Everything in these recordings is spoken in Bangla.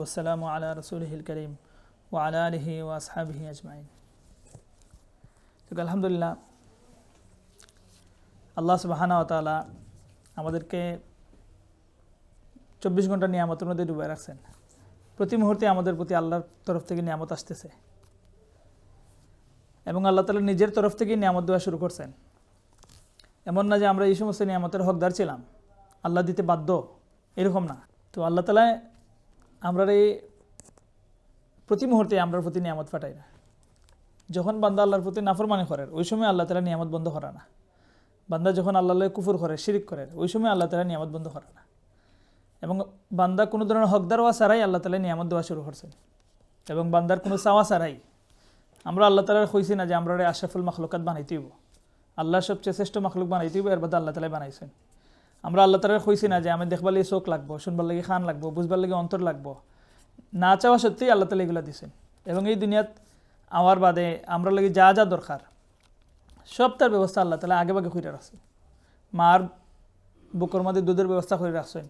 والسلام على رسوله الكريم وعلى آله وأصحابه أجمعين. আলহামদুলিল্লাহ, আল্লাহ সুবহানাহু ওয়া তাআলা আমাদেরকে 24 ঘন্টা নিয়ামতের মধ্যে ডুবাই রাখছেন। প্রতি মুহূর্তে আমাদের প্রতি আল্লাহর তরফ থেকে নিয়ামত আসতেছে এবং আল্লাহ তাআলা নিজের তরফ থেকে নিয়ামত দেওয়া শুরু করছেন। এমন না যে আমরা এই সমস্ত নিয়ামতের হকদার ছিলাম, আল্লাহ দিতে বাধ্য, এরকম না। তো আল্লাহ তাআলা আমরা এই প্রতি মুহূর্তে আমরা প্রতি নিয়ামত পাঠাই না। যখন বান্দা আল্লাহর প্রতি নাফরমানি করে ওই সময় আল্লাহ তাআলা নিয়ামত বন্ধ করে না। বান্দা যখন আল্লাহর কুফর করে, শিরিক করে, ওই সময় আল্লাহ তাআলা নিয়ামত বন্ধ করে না। এবং বান্দা কোনো ধরনের হকদার হওয়া ছাড়াই আল্লাহ তাআলা নিয়ামত দেওয়া শুরু করছেন এবং বান্দার কোনো চাওয়া ছাড়াই। আমরা আল্লাহ তাআলার কইছি না যে আমরা আশরাফুল মাখলুকাত বানাইতে হইব, আল্লাহর সবচেয়ে শ্রেষ্ঠ মাখলুক বানাইতে হইব, এর বাদে আল্লাহ তাআলা বানাইছেন। আমরা আল্লাহ তাআলার কইছি না যে আমি দেখবার লাগি চোখ লাগবো, শুনবার লাগি কান লাগবো, বুঝবার লাগি অন্তর লাগবো। না চাওয়া সত্যিই আল্লাহ তাআলা এগুলো দিয়েছেন। এবং এই দুনিয়াত আওয়ার বাদে আমরা লাগি যা যা দরকার সব তার ব্যবস্থা আল্লাহ তাআলা আগে ভাগে করে রাখছেন। মার বুকের মধ্যে দুধের ব্যবস্থা করে রাখছেন,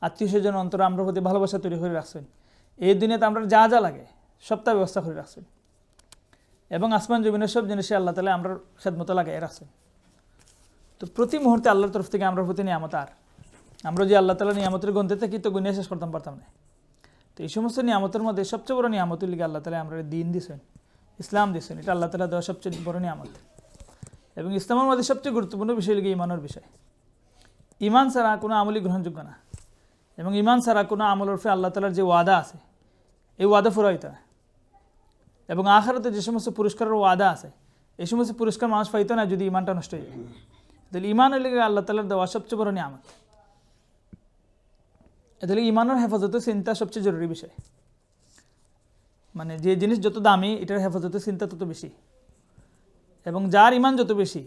আত্মীয় স্বজন অন্তরে আমরা প্রতি ভালোবাসা তৈরি করে রাখছেন। এই দুনিয়াতে আমরা যা যা লাগে সব তার ব্যবস্থা করে রাখছেন এবং আসমান জমিনের সব জিনিসে আল্লাহ তাআলা আমরা খেদমত লাগাই রাখছেন। তো প্রতি মুহূর্তে আল্লাহর তরফ থেকে আমরা প্রতি নিয়ামত। আর আমরা যে আল্লাহ তাআলা নিয়ামতের গন্তে থাকি তো গুনিয়ে শেষ করতাম পারতাম না। তো এই সমস্ত নিয়ামতের মধ্যে সবচেয়ে বড় নিয়ামতের লিগে আল্লাহ তাআলা আমরা দিন দিয়েছেন, ইসলাম দিয়েছেন। এটা আল্লাহ তাআলা দেওয়া সবচেয়ে বড় নিয়ামত। এবং ইসলামের মধ্যে সবচেয়ে গুরুত্বপূর্ণ বিষয় লিগে ইমানের বিষয়। ইমান ছাড়া কোনো আমলই গ্রহণযোগ্য না এবং ইমান ছাড়া কোনো আমলের উপরে আল্লাহ তাআলার যে ওয়াদা আছে এই ওয়াদা পুরা হইতে না। এবং আখিরাতে যে সমস্ত পুরস্কারের ওয়াদা আছে এই সমস্ত পুরস্কার মানুষ পাইতো না যদি ইমানটা নষ্ট হয়ে যায়। তাহলে ইমানের লিগে আল্লাহ তাআলার দেওয়া সবচেয়ে বড় নিয়ামত। এতে ইমানের হেফাজতের চিন্তা সবচেয়ে জরুরি বিষয়। মানে যে জিনিস যত দামি এটার হেফাজতের চিন্তা তত বেশি এবং যার ইমান যত বেশি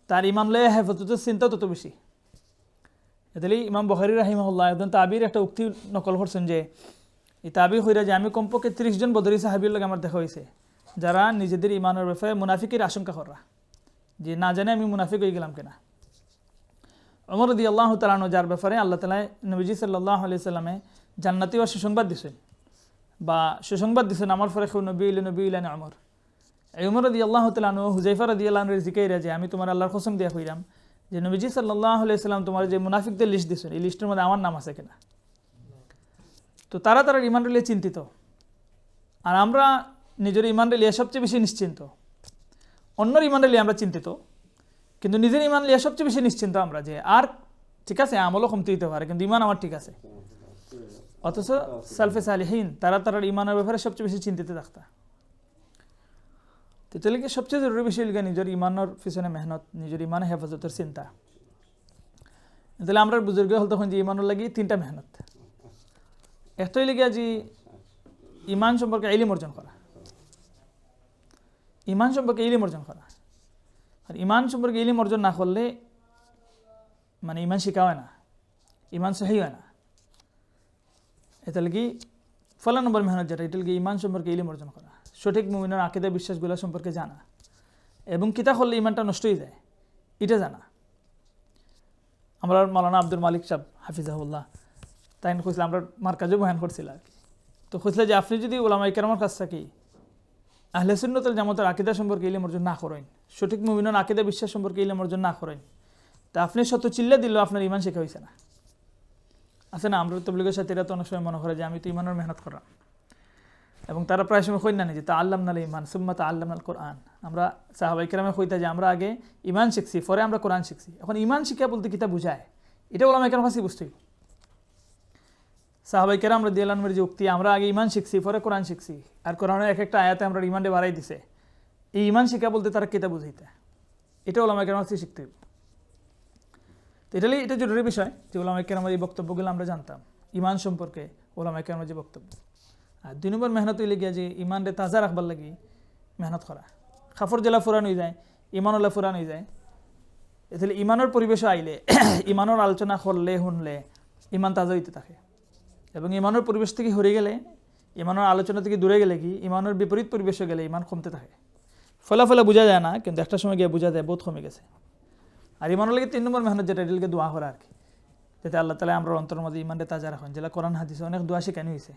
তার ইমান লয়ে হেফাজতের চিন্তা তত বেশি। এতে ইমাম বুখারী রাহিমাহুল্লাহ একজন তাবির একটা উক্তি নকল করছেন যে এই তাবির হইরা যে আমি কমপক্ষে 30 জন বদরি সাহাবীর লগে আমার দেখা হয়েছে যারা নিজেদের ইমানের ব্যাপারে মুনাফিকের আশঙ্কা করা, যে না জানে আমি মুনাফিক হয়ে গেলাম কিনা। ওমর রাদিয়াল্লাহু তাআলা আনহু যার ব্যাপারে আল্লাহ তাআলা নবীজি সাল্লাল্লাহু আলাইহি সাল্লামে জান্নাতি ও সুসংবাদ দিয়েছেন বা সুসংবাদ দিয়েছেন, আমার পরে কেউ নবী ইলেন ওমর। ওমর রাদিয়াল্লাহু তাআলা আনহু হুযায়ফা রাদিয়াল্লাহু আনহুর জিকাইরা যে আমি তোমার আল্লাহর কসম দিয়া কইরাম যে নবীজি সাল্লাল্লাহু আলাইহি সাল্লাম তোমার যে মুনাফিকদের লিস্ট দিয়েছেন এই লিস্টের মধ্যে আমার নাম আছে কিনা। তো তারা ইমান লিয়ে চিন্তিত, আর আমরা নিজের ইমান লিয়ে সবচেয়ে বেশি নিশ্চিন্ত। অন্যর ইমান লিয়ে আমরা চিন্তিত, কিন্তু নিজের ইমান লিয়ে সবচেয়ে বেশি নিশ্চিন্ত আমরা যে আর ঠিক আছে আমলও কমতে দিতে পারে কিন্তু ইমান আমার ঠিক আছে। অথচ সালফে সালিহিন তারা ইমানের ব্যাপারে সবচেয়ে বেশি চিন্তিত থাকতা। তো তাহলে কি সবচেয়ে জরুরি বিষয় লিখে নিজের ইমানের পিছনে মেহনত, নিজের ইমানের হেফাজতের চিন্তা। তাহলে আমরা বুজুর্গ হল তখন যে ইমানের লাগি 3টা মেহনত। একটাই লিখে যে ইমান সম্পর্কে ইলম অর্জন করা, ইমান সম্পর্কে ইলম অর্জন করা। আর ইমান সম্পর্কে ইলম অর্জন না করলে মানে ইমান শিখা হয় না, ইমান সহি হয় না। এটা লাগি ফলা নম্বর মেহনত যেটা, এটা লাগি ইমান সম্পর্কে ইলম অর্জন করা, সঠিক মুমিনের আকীদা বিশ্বাসগুলো সম্পর্কে জানা এবং কিতা করলে ইমানটা নষ্ট হয়ে যায় এটা জানা। আমরা মাওলানা আব্দুল মালিক সাহেব হাফিজাহুল্লাহ তাই কইছিল, আমরা মার্কাজে বয়ান করছিল আর কি। তো কইছিল যে আপনি যদি উলামায়ে কেরামের কাছ থেকে আহলে সুন্নাত ওয়াল জামাতের আকীদা সম্পর্কে ইলম অর্জন না করেন, সঠিক মুমিনের আকীদা বিশ্বাস সম্পর্কে ইলম অর্জন না করেন, তা আপনি শত চিল্লা দিলেও আপনার ইমান শেখা হয়েছে না। আছে না, আমরা তাবলীগের সাথীরা তো অনেক সময় মনে করে যে আমি তো ইমানের মেহনত করলাম এবং তারা প্রায় সময় কই না যে তাআল্লামনাল ঈমান সুম্মা তাআল্লামনাল কোরআন। আমরা সাহাবায়ে কেরামে কইতা যে আমরা আগে ইমান শিখছি পরে আমরা কোরআন শিখছি। এখন ইমান শিক্ষা বলতে কিতা বুঝায় এটা উলামায়ে কেরাম কাছে বুঝতে। সাহাবায়ে কেরাম রাদিয়াল্লাহু আনহুর যে উক্তি আমরা আগে ইমান শিখছি পরে কোরআন শিখছি, আর কোরআনের এক একটা আয়াতে আমরা ইমানটা বাড়াই দিছে, এই ইমান শিক্ষা বলতে তারা কিতা বুঝাইতে, এটা উলামায়ে কেরাম কাছে শিখতে হবে। তো এটা জরুরি বিষয় যে উলামায়ে কেরামের এই বক্তব্যগুলো আমরা জানতাম ইমান সম্পর্কে, উলামায়ে কেরামের যে বক্তব্য। আর 2 নম্বর মেহনত হইলে গিয়া যে ইমানরে তাজা রাখবার লাগি মেহনত করা। খাফর জেলা ফুরান হয়ে যায়, ইমানওয়ালা ফুরান হয়ে যায়। এতে ইমানের পরিবেশ আইলে ইমানের আলোচনা করলে শুনলে ইমান তাজা হইতে থাকে এবং ইমানের পরিবেশ থেকে হরে গেলে, ইমানের আলোচনা থেকে দূরে গেলে কি ইমানের বিপরীত পরিবেশে গেলে ইমান কমতে থাকে। ফলাফলা বোঝা যায় না কিন্তু একটা সময় গিয়ে বোঝা যায় বহুত কমে গেছে। আর ইমানের লাগে 3 নম্বর মেহনত যেটা এটাকে দোয়া করা আর কি, যাতে আল্লাহ তাআলা আমরা অন্তরের মধ্যে ইমানটা তাজা রাখেন। যেটা কোরআন হাদিসে অনেক দোয়া শেখানো হয়েছে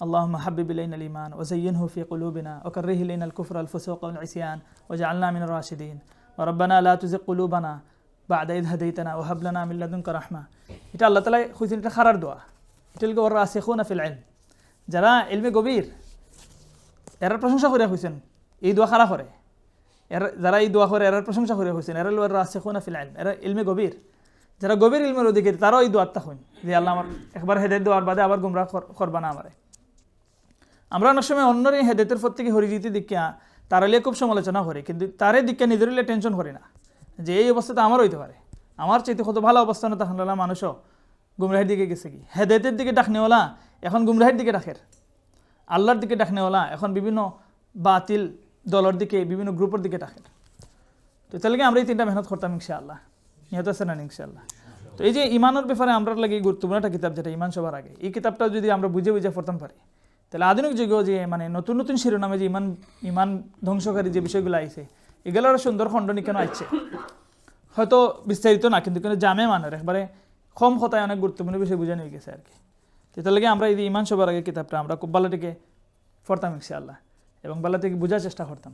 আল্লাহুম্মা হাব্বিব ইলাইনাল ঈমান ওয়া যায়্যিনহু ফি কুলুবিনা ওয়া কাররিহ ইলাইনাল কুফরা ওয়াল ফুসুকা ওয়াল ইসয়ান ওয়াজআলনা মিনার রাশিদিন ওয়া রাব্বানা লা তুযিগ কুলুবানা বা'দা ইয হাদাইতানা ওয়া হাব লানা মিন লাদুনকা রাহমা। এটা আল্লাহ তাআলা কইছেন, এটা খারার দোয়া। এটা হলো ওয়ার রাসিখুনা ফিল ইলম, যারা ইলমে গভীর এরা প্রশংসা করে কইছেন এই দোয়া খারা করে। যারা এই দোয়া করে এরার প্রশংসা করে হয়েছেন, এরা ওয়ার রাসিখুনা ফিল ইলম, এরা ইলমে গভীর, যারা গভীর ইলমের অধিকারী তারাও এই দোয়াটা হন যে আল্লাহ আমার একবার হেদায়েত দেওয়ার বাদে আবার গুমরাহ করবা না আমারে। আমরা অনেক সময় অন্যর এই হেদায়েতের পর থেকে হরিজিতি দিকা তারালে খুব সমালোচনা করি, কিন্তু তারে দিকা নিজের টেনশন করি না যে এই অবস্থাটা আমার হইতে পারে, আমার চাইতে কত ভালো অবস্থানে তখন মানুষও গুমরাহের দিকে গেছে কি, হেদায়েতের দিকে ডাকনেওয়ালা এখন গুমরাহের দিকে ডাকের, আল্লাহর দিকে ডাকনেওয়ালা এখন বিভিন্ন বাতিল দলের দিকে বিভিন্ন গ্রুপের দিকে ডাকের। তো তাহলে আমরা এই তিনটা মেহনত করতাম ইনশাআল্লাহ, নিহত আছে না ইনশাআল্লাহ। তো এই যে ইমানের ব্যাপারে আমরা লাগে গুরুত্বপূর্ণ একটা কিতাব যেটা ইমান সবার আগে, এই কিতাবটা যদি আমরা বুঝে বুঝে পড়তাম পারি তাহলে আধুনিক যুগেও যে মানে নতুন নতুন শিরোনামে যে ইমান ধ্বংসকারী যে বিষয়গুলো আইছে এগুলোর সুন্দর খণ্ডনী কেন আসছে, হয়তো বিস্তারিত না কিন্তু কিন্তু জামে মানের একবারে কম কথায় অনেক গুরুত্বপূর্ণ বিষয় বুঝে নিয়ে গেছে আর কি। তো তাহলে আমরা এই যে ইমান সবার আগে কিতাবটা আমরা খুব ভালো থেকে পড়তাম ইনশাআল্লাহ, এবং ভালো থেকে বোঝার চেষ্টা করতাম,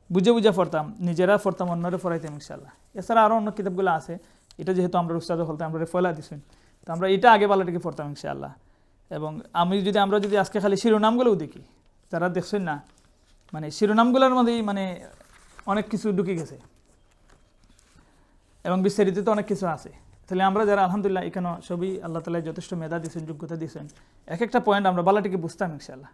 বুঝে বুঝে পড়তাম, নিজেরা পড়তাম, অন্যরা পড়াইতাম ইনশাআল্লাহ। এছাড়া আরও অন্য কিতাবগুলো আছে, এটা যেহেতু আমরা উস্তাদ হলতে আমরা ফয়লা দিচ্ছেন, তো আমরা এটা আগে ভালো থেকে পড়তাম ইনশাআল্লাহ। এবং আমরা যদি আজকে খালি শিরোনামগুলোও দেখি, যারা দেখছেন না মানে শিরোনামগুলোর মধ্যেই মানে অনেক কিছু ঢুকে গেছে এবং বিস্তারিত তো অনেক কিছু আছে। তাহলে আমরা যারা আলহামদুলিল্লাহ এখানে সবই আল্লাহ তাআলা যথেষ্ট মেধা দিয়েছেন, যোগ্যতা দিয়েছেন, এক একটা পয়েন্ট আমরা ভালোটিকে বুঝতাম ইনশাআল্লাহ।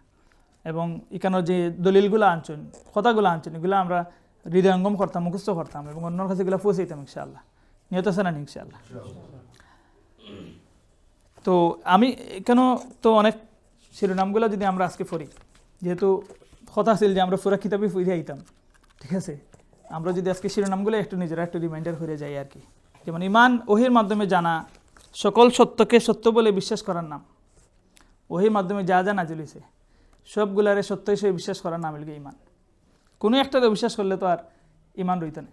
এবং এখানে যে দলিলগুলো আনছেন, কথাগুলো আনছেন, এগুলো আমরা হৃদয়ঙ্গম করতাম, মুখস্থ করতাম এবং অন্যর কাছে এগুলো পৌঁছাইতাম ইনশাআল্লাহ। নিয়ত আছে না ইনশাআল্লাহ? তো আমি কেন তো অনেক শিরোনামগুলো যদি আমরা আজকে পড়ি, যেহেতু কথা ছিল যে আমরা পুরা কিতাবই পড়ে আইতাম, ঠিক আছে, আমরা যদি আজকে শিরোনামগুলো একটু নিজেরা একটু রিমাইন্ডার করে যাই আর কি। যেমন ইমান ওহির মাধ্যমে জানা, সকল সত্যকে সত্য বলে বিশ্বাস করার নাম। ওহির মাধ্যমে যা যা নাজিল হয়েছে সবগুলারে সত্য হিসেবে বিশ্বাস করার নাম হইল ইমান। কোনো একটাকে বিশ্বাস করলে তো আর ইমান রইত না।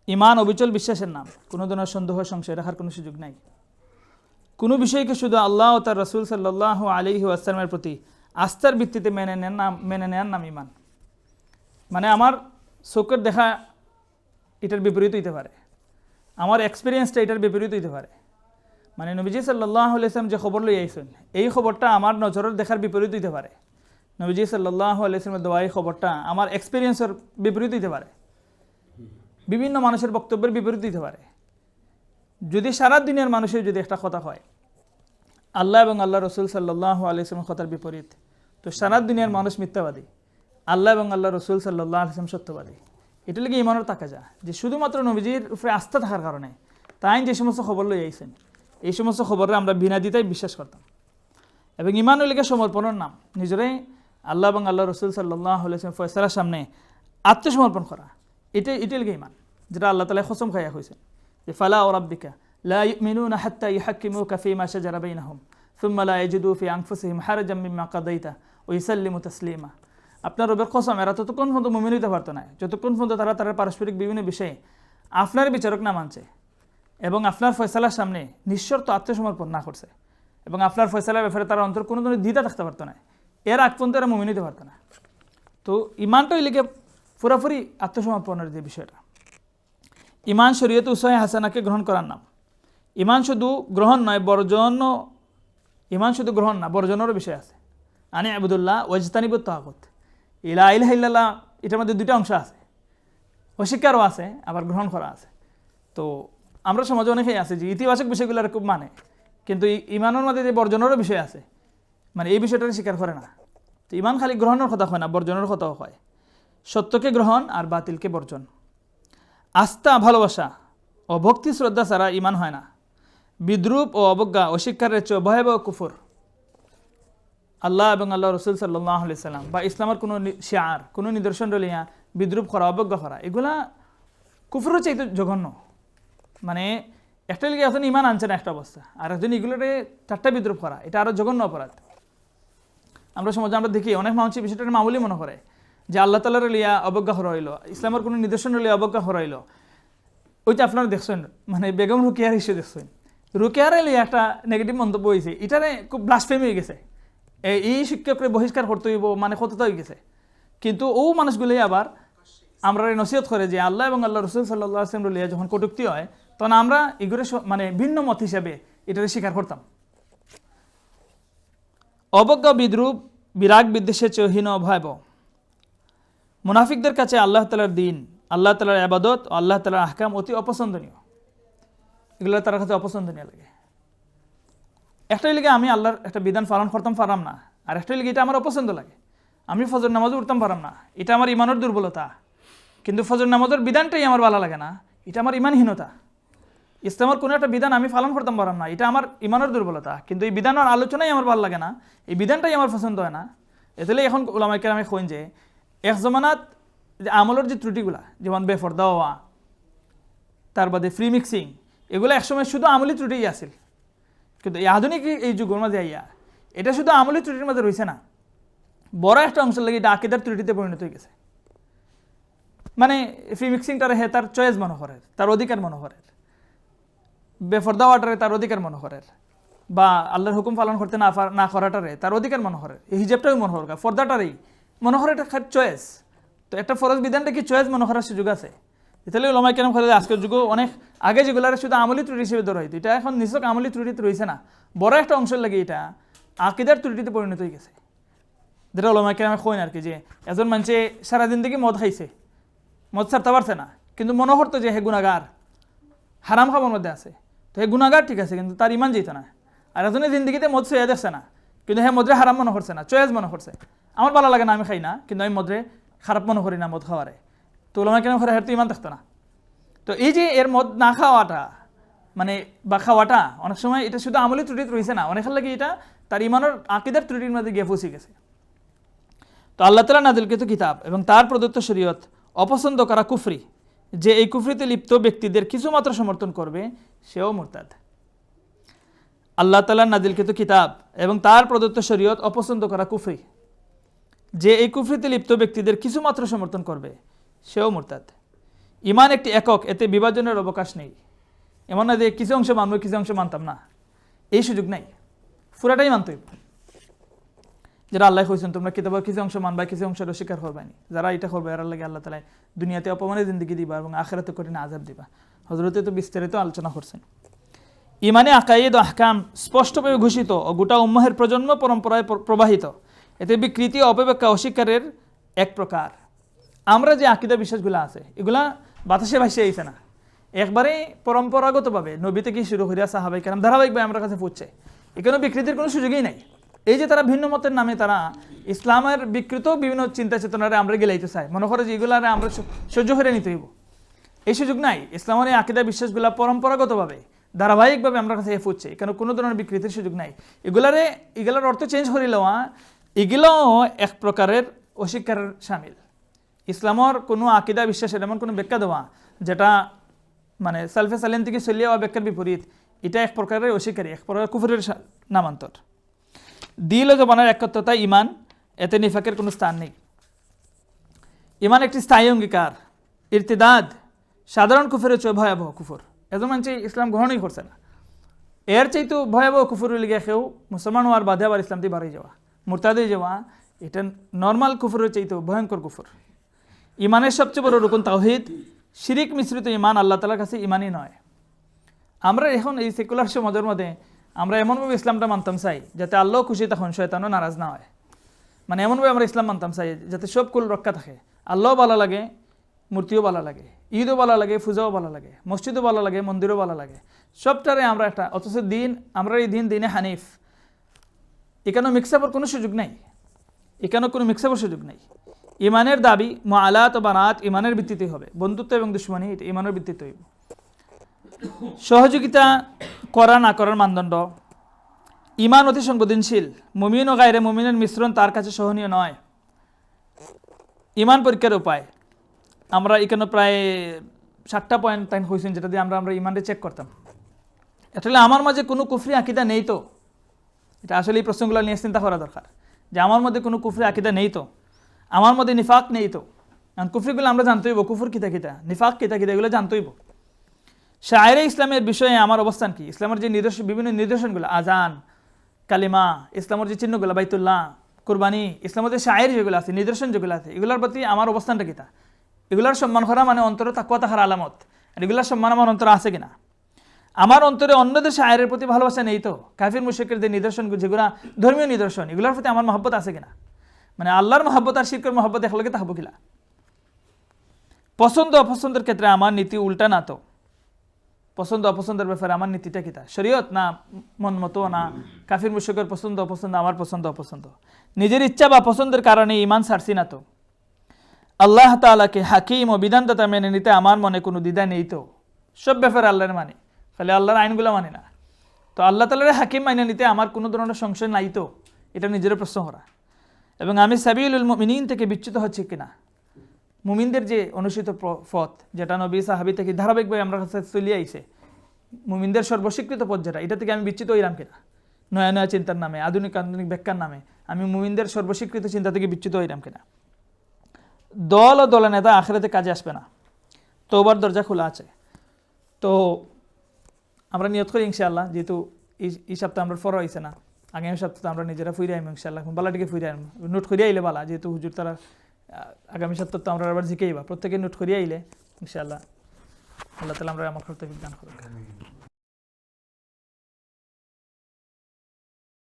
ইমান অবিচল বিশ্বাসের নাম, কোনো ধরনের সন্দেহ সংশয় রাখার কোনো সুযোগ নাই। কোনো বিষয়কে শুধু আল্লাহ ও তার রাসূল সাল্লাল্লাহু আলাইহি ওয়াসাল্লামের প্রতি আস্থার ভিত্তিতে মেনে নেওয়ার নাম ইমান। মানে আমার চোখের দেখা এটার বিপরীত হইতে পারে, আমার এক্সপিরিয়েন্সটা এটার বিপরীত হইতে পারে। মানে নবীজি সাল্লাল্লাহু আলাইহি ওয়াসাল্লাম যে খবর লই আইছেন এই খবরটা আমার নজরের দেখার বিপরীত হইতে পারে। নবীজি সাল্লাল্লাহু আলাইহি ওয়াসাল্লামের দেওয়া এই খবরটা আমার এক্সপিরিয়েন্সের বিপরীত হইতে পারে, বিভিন্ন মানুষের বক্তব্যের বিপরীত হইতে পারে। যদি সারা দিনের মানুষের যদি একটা কথা হয় আল্লাহ এবং আল্লাহ রসুল সাল্লাল্লাহু আলাইহি ওয়াসাল্লামের কথার বিপরীত, তো সারা দিনের মানুষ মিথ্যাবাদী, আল্লাহ এবং আল্লাহ রসুল সাল্লাল্লাহু আলাইহি ওয়াসাল্লাম সত্যবাদী। এটা লেগে ইমানের তাকা যা যে শুধুমাত্র নবীজির উপরে আস্থা থাকার কারণে তাই যে সমস্ত খবর লই আইছেন এই সমস্ত খবরে আমরা বিনা দিতেই বিশ্বাস করতাম। এবং ইমানের লেগে সমর্পণের নাম, নিজেরাই আল্লাহ এবং আল্লাহ রসুল সাল্লাল্লাহু আলাইহি ওয়াসাল্লাম ফয়সালার সামনে আত্মসমর্পণ করা, এটা লেগে ইমান, যেটা আল্লাহ তাআলা কসম খাইয়া হয়েছেন যে ফালা ওয়া রাব্বিকা লা ইউমিনুনা হাত্তা ইউহাক্কিমুকা ফীমা শাজারা বাইনাহুম সুম্মা লা ইয়াজিদু ফি আনফুসিহিম হারাজাম মিম্মা কাদাইতা ওয়া ইউসাল্লিমু তাসলিমা। আপনার রবের কসম, এরা ততক্ষণ পর্যন্ত মুমিন হইতে পারতো না যতক্ষণ পর্যন্ত তারা পারস্পরিক বিভিন্ন বিষয়ে আপনার বিচারক না মানছে এবং আপনার ফয়সালার সামনে নিঃশর্ত আত্মসমর্পণ না করছে এবং আপনার ফয়সালার ব্যাপারে তারা অন্তর কোনো ধরনের দ্বিধা থাকতে পারতো না, এর আগ পর্যন্ত এরা মুমিন হইতে পারতো না। তো ইমানটা ওই লিগে পুরাপুরি আত্মসমর্পণের যে বিষয়টা। ইমান শরীয়তে উসায়ে হাসানাকে গ্রহণ করার নাম। ইমান শুধু গ্রহণ নয়, ইমান শুধু গ্রহণ না, বর্জনেরও বিষয় আছে। আনি আবুদুল্লাহ ওয়াজতানিবুত তাগুত, ইলা ইলাহা ইল্লাল্লাহ, এটার মধ্যে দুইটা অংশ আছে, অস্বীকারও আছে আবার গ্রহণ করা আছে। তো আমরা সমাজে অনেকেই আছে যে ইতিবাচক বিষয়গুলোর খুব মানে, কিন্তু ইমানের মধ্যে যে বর্জনেরও বিষয় আছে, মানে এই বিষয়টা স্বীকার করে না। তো ইমান খালি গ্রহণের কথা হয় না, বর্জনের কথাও হয়। সত্যকে গ্রহণ আর বাতিলকে বর্জন। আস্থা, ভালোবাসা ও ভক্তি শ্রদ্ধা ছাড়া ইমান হয় না। বিদ্রুপ ও অবজ্ঞা অস্বীকারের চেয়ে ভয়াবহ কুফর। আল্লাহ এবং আল্লাহ রসুল সাল্লাল্লাহু আলাইহি সাল্লাম বা ইসলামের কোনো শিয়ার, কোনো নিদর্শন রলিয়া বিদ্রুপ করা, অবজ্ঞা করা, এগুলা কুফরের চাইতে জঘন্য। মানে একটা লিগে এখন ইমান আনছে না একটা অবস্থা, আর একজন এগুলোরে চারটা বিদ্রুপ করা, এটা আরও জঘন্য অপরাধ। আমরা সমাজে আমরা দেখি অনেক মানুষ বিষয়টা মামুলি মনে করে যে আল্লাহ তাআলার লিয়া অবজ্ঞা হরাইল, ইসলামের কোনো নিদর্শন লিয়া অবজ্ঞা হরাইল। ওইটা আপনারা দেখছেন, মানে বেগম রুকিয়ার ইস্যু দেখছেন, রুকিয়ারে লিয়া একটা নেগেটিভ মন্তব্য হয়েছে, এটারে খুব ব্লাসফেমি হয়ে গেছে, এই শিক্ষকরে বহিষ্কার করতে হইব, মানে কতটা হয়ে গেছে। কিন্তু ও মানুষগুলোই আবার আমরা নসিহত করে যে আল্লাহ এবং আল্লাহ রসুল সাল্লাল্লাহু আলাইহি ওয়াসাল্লাম লিয়া যখন কটূক্তি হয় তখন আমরা এগুলো মানে ভিন্ন মত হিসেবে এটাকে স্বীকার করতাম। অবজ্ঞা, বিদ্রুপ, বিরাগ, বিদ্বেষের চেয়ে হীন ভয়াবহ। মুনাফিকদের কাছে আল্লাহ তাআলার দিন, আল্লাহ তাআলার ইবাদত ও আল্লাহ তাআলার আহকাম অতি অপছন্দনীয়। এগুলো তার কাছে অপছন্দনীয় লাগে। একটাই লিগে আমি আল্লাহর একটা বিধান পালন করতাম পারাম না, আর একটাই লিগে এটা আমার অপছন্দ লাগে। আমি ফজর নামাজও উঠতাম পারাম না, এটা আমার ইমানের দুর্বলতা। কিন্তু ফজর নামাজের বিধানটাই আমার ভালো লাগে না, এটা আমার ইমানহীনতা। ইসলামের কোনো একটা বিধান আমি পালন করতাম পারাম না, এটা আমার ইমানের দুর্বলতা। কিন্তু এই বিধানের আলোচনাই আমার ভালো লাগে না, এই বিধানটাই আমার পছন্দ হয় না। এতে এখন ওলামায়ে কেরামে কইন যে এক জমানাত যে আমলের যে ত্রুটিগুলা, যেমন বেফরদা হওয়া, তার বাদে ফ্রি মিক্সিং, এগুলো একসময় শুধু আমলি ত্রুটিই আসিল। কিন্তু এই আধুনিক এই যুগের মাঝে আইয়া এটা শুধু আমলি ত্রুটির মাঝে রয়েছে না, বড় একটা অংশ লাগে এটা আকিদার ত্রুটিতে পরিণত হয়ে গেছে। মানে ফ্রি মিক্সিংটারে হে তার চয়েস মনে করে, তার অধিকার মনে করে, বেফরদা হওয়াটারে তার অধিকার মনে করে, বা আল্লাহর হুকুম পালন করতে না করাটারে তার অধিকার মনে করে, এই হিজাবটাই মনে করে, ফর্দাটারেই মনে করে এটা চয়েস। তো একটা ফরজ বিধানটা কি চয়েস মনে করার সুযোগ আছে? তাহলে ওলামায়ে কেরাম করে আজকের যুগে অনেক আগে যেগুলো শুধু আমলি ত্রুটি হিসেবে ধরা হইতো, এটা এখন নিছক আমলি ত্রুটিতে রয়েছে না, বড় একটা অংশের লাগে এটা আকিদার ত্রুটিতে পরিণত হয়ে গেছে। যেটা ওলামায়ে কেরামে কইন আর কি, যে একজন মানুষে সারাদিন থেকে মদ খাইছে, মদ ছাড়তে পারছে না, কিন্তু মনে করতো যে হে গুনাহগার, হারাম খাবার মধ্যে আছে, তো হে গুনাহগার ঠিক আছে, কিন্তু তার ইমান যেত না। আর একজনের জিন্দগিতে মদ ছুঁয়ে দেখছে না, কিন্তু হে মদরে হারাম মনে করছে না, চয়েস মনে করছে। আমার ভালো লাগে না, আমি খাই না, কিন্তু আমি মদরে খারাপ মনে করি না মদ খাওয়ারে, তো ওলামায়ে কেরাম করে হের তো ইমান থাকতো না। তো এই যে এর মদ না খাওয়াটা মানে বা খাওয়াটা অনেক সময় এটা শুধু আমলি ত্রুটিতে রয়েছে না, অনেকের লাগে এটা তার ইমানের আকিদার ত্রুটির মধ্যে গিয়ে পৌঁছে গেছে। তো আল্লাহ তাআলা নাযিলকৃত কিতাব এবং তার প্রদত্ত শরীয়ত অপছন্দ করা কুফরি, যে এই কুফরিতে লিপ্ত ব্যক্তিদের কিছুমাত্র সমর্থন করবে সেও মুরতাদ। আল্লাহ তাআলার নাযিলকৃত কিতাব এবং তার প্রদত্ত শরীয়ত অপছন্দ করা কুফরি, যে এই কুফরিতে লিপ্ত ব্যক্তিদের কিছুমাত্র সমর্থন করবে সেও মুরতাদ। ইমান একটি একক, এতে বিভাজনের অবকাশ নেই। এমন না যে কিছু অংশ মানব কিছু অংশ মানতাম না, এই সুযোগ নাই, পুরাটাই মানতে হইব। যারা আল্লাহ কইছেন তোমরা কিতাবের কিছু অংশ মানবা, কিছু অংশের অস্বীকার করবানি, যারা এটা করবে এর লাগে আল্লাহ তাআলা দুনিয়াতে অপমানের জিন্দেগি দিবা এবং আখিরাতে কঠিন আযাব দিবা। হযরতে তো বিস্তারিত আলোচনা করছেন। ইমানে আকায়েদ ও আহকাম স্পষ্টভাবে ঘোষিত ও গোটা উম্মাহের প্রজন্ম পরম্পরায় প্রবাহিত, এতে বিকৃতি ও অপব্যাখ্যা অস্বীকারের এক প্রকার। আমরা যে আকিদা বিশ্বাসগুলো আছে এগুলা বাতাসে ভাসে আইছে না, একবারে পরম্পরাগতভাবে নবী থেকে শুরু করিয়া সাহাবায়ে কেরাম ধারাবাহিকভাবে আমরা কাছে পৌঁছে, এখানে বিকৃতির কোনো সুযোগই নাই। এই যে তারা ভিন্ন মতের নামে তারা ইসলামের বিকৃত বিভিন্ন চিন্তা চেতনারে আমরা গেলাইতে চাই, মনে করে যে এগুলারে আমরা সহ্য করে নিতে হইব, এই সুযোগ নাই। ইসলামের এই আকিদা বিশ্বাসগুলা পরম্পরাগতভাবে ধারাবাহিকভাবে আমরা কাছে পৌঁছে, এখানে কোনো ধরনের বিকৃতির সুযোগ নাই। এগুলার অর্থ চেঞ্জ করে লওয়া এগুলোও এক প্রকারের অস্বীকারের শামিল। ইসলামের কোনো আকিদা বিশ্বাসের এমন কোনো ব্যাখ্যা দেওয়া যেটা মানে সালফে সালেন থেকে চলিয়ে যাওয়া ব্যাখ্যার বিপরীত, এটা এক প্রকারের অস্বীকারী, এক প্রকার কুফরের নামান্তর। দিল ও জবানের একত্রতা ইমান, এতে নিফাকের কোনো স্থান নেই। ইমান একটি স্থায়ী অঙ্গীকার। ইরতিদাদ সাধারণ কুফরের চেয়ে ভয়াবহ কুফর, এজন মানুষ ইসলাম গ্রহণই করছে না, এর চাইতে ভয়াবহ কুফর লিগে কেউ মুসলমান হওয়ার বাধে আবার ইসলাম দিয়ে বাড়িয়ে যাওয়া, মুরতাদ হয়ে যাওয়া, এটা নর্মাল কুফরের চাইতে ভয়ঙ্কর কুফর। ইমানের সবচেয়ে বড় রুকুন তাওহীদ, শিরিক মিশ্রিত ইমান আল্লাহ তাআলার কাছে ইমানই নয়। আমরা এখন এই সেকুলার সমাজের মধ্যে আমরা এমনভাবে ইসলামটা মানতাম চাই যাতে আল্লাহ খুশি তখন শয়তানও নারাজ না হয়, মানে এমনভাবে আমরা ইসলাম মানতাম চাই যাতে সব কুল রক্ষা থাকে, আল্লাহও ভালো লাগে, মূর্তিও ভালো লাগে, ঈদও ভালো লাগে, পূজাও ভালো লাগে, মসজিদও ভালো লাগে, মন্দিরও ভালো লাগে, সবটারে আমরা একটা। অথচ দিন আমরা এই দিনে হানিফ, এখানেও মিক্সাপের কোনো সুযোগ নাই, এখানেও কোনো মিক্সাপের সুযোগ নাই। ইমানের দাবি মুআলাত ও বানাত ইমানের ভিত্তিতে হবে, বন্ধুত্ব এবং দুশমনী এটা ইমানের ভিত্তিতে হইব। সহযোগিতা করা না করার মানদণ্ড, ইমান অতি সংবেদনশীল, মুমিন ও গায়রে মুমিনের মিশ্রণ তার কাছে সহনীয় নয়। ইমান পরীক্ষার উপায়, আমরা এখানে প্রায় 7টা পয়েন্ট তাই হয়েছেন যেটা দিয়ে আমরা ইমানটা চেক করতাম। আসলে আমার মাঝে কোনো কুফরি আকিদা নেই তো, এটা আসলে এই প্রশ্নগুলো নিয়ে চিন্তা করা দরকার যে আমার মধ্যে কোনো কুফরি আকিদা নেই তো, আমার মধ্যে নিফাক নেই তো। কারণ কুফরিগুলো আমরা জানতে হইব, কুফর কিতা কিতা, নিফাক কিতা কিতা, এগুলো জানতে হইব। শায়রে ইসলামের বিষয়ে আমার অবস্থান কি, ইসলামের যে বিভিন্ন নিদর্শনগুলো, আজান, কালিমা, ইসলামের যে চিহ্নগুলো, বাইতুল্লাহ, কুরবানি, ইসলামের যে শায়ের যেগুলো আছে, নিদর্শন যেগুলো আছে, এগুলোর প্রতি আমার অবস্থানটা কিতা? এগুলার সম্মান করা মানে অন্তরে তাকওয়া থাকার আলামত। আর এগুলার সম্মান আমার অন্তরে আছে কিনা? আমার অন্তরে অন্যদের শায়ের প্রতি ভালোবাসা নেই তো? কাফির মুশরিকের যে নিদর্শন, যেগুলো ধর্মীয় নিদর্শন, এগুলোর প্রতি আমার মহব্বত আছে কিনা? মানে আল্লাহর মহব্বত আর শিরকের মহব্বত একলগে থাকবো কিনা? পছন্দ অপছন্দের ক্ষেত্রে আমার নীতি উল্টা না তো? পছন্দ অপছন্দের ব্যাপারে আমার নীতিটা কিতা? শরীয়ত না মন মতো, না কাফির মুশরিকের পছন্দ অপছন্দ, আমার পছন্দ অপছন্দ? নিজের ইচ্ছা বা পছন্দের কারণে ইমান ছাড়ছি না তো? আল্লাহ তাআলাকে হাকিম ও বিধানদাতা মেনে নিতে আমার মনে কোনো দ্বিধা নেই তো? সব ব্যাপারে আল্লাহর মানে, খালি আল্লাহর আইনগুলো মানে না। তো আল্লাহ তাআলার হাকিম মেনে নিতে আমার কোনো ধরনের সংশয় নাই তো? এটা নিজের প্রশ্ন করা। এবং আমি সাবিলুল মুমিনিন থেকে বিচ্যুত হচ্ছে কিনা, মুমিনদের যে অনুষ্ঠিত পথ, যেটা নবী সাহাবী থেকে ধারাবাহিকভাবে আমরা কাছে চলিয়ে আইছে, মুমিনদের সর্বস্বীকৃত পথ যেটা, এটা থেকে আমি বিচ্যুত হইলাম কিনা? নয়া নয়া চিন্তার নামে, আধুনিক আধুনিক ব্যাখ্যার নামে আমি মুমিনদের সর্বস্বীকৃত চিন্তা থেকে বিচ্যুত হইলাম কিনা? দল ও দলনেতা আখিরাতে কাজে আসবে না, তওবার দরজা খোলা আছে। তো আমরা নিয়ত করি ইনশাআল্লাহ, যেহেতু এই সপ্তাহে আমরা ফর হয়েছে না, আগামী সপ্তাহে আমরা নিজেরা ফিরে আইম ইনশাআল্লাহ। বালাটিকে ফিরে আইম, নোট করিয়া আইলে বালা, যেহেতু হুজুর তারা আগামী সপ্তাহে তো আমরা আবার জিকেইবা, প্রত্যেকে নোট করিয়া আইলে ইনশাআল্লাহ আল্লাহ তাআলা আমরা আমার কর্তব্য দান করুন।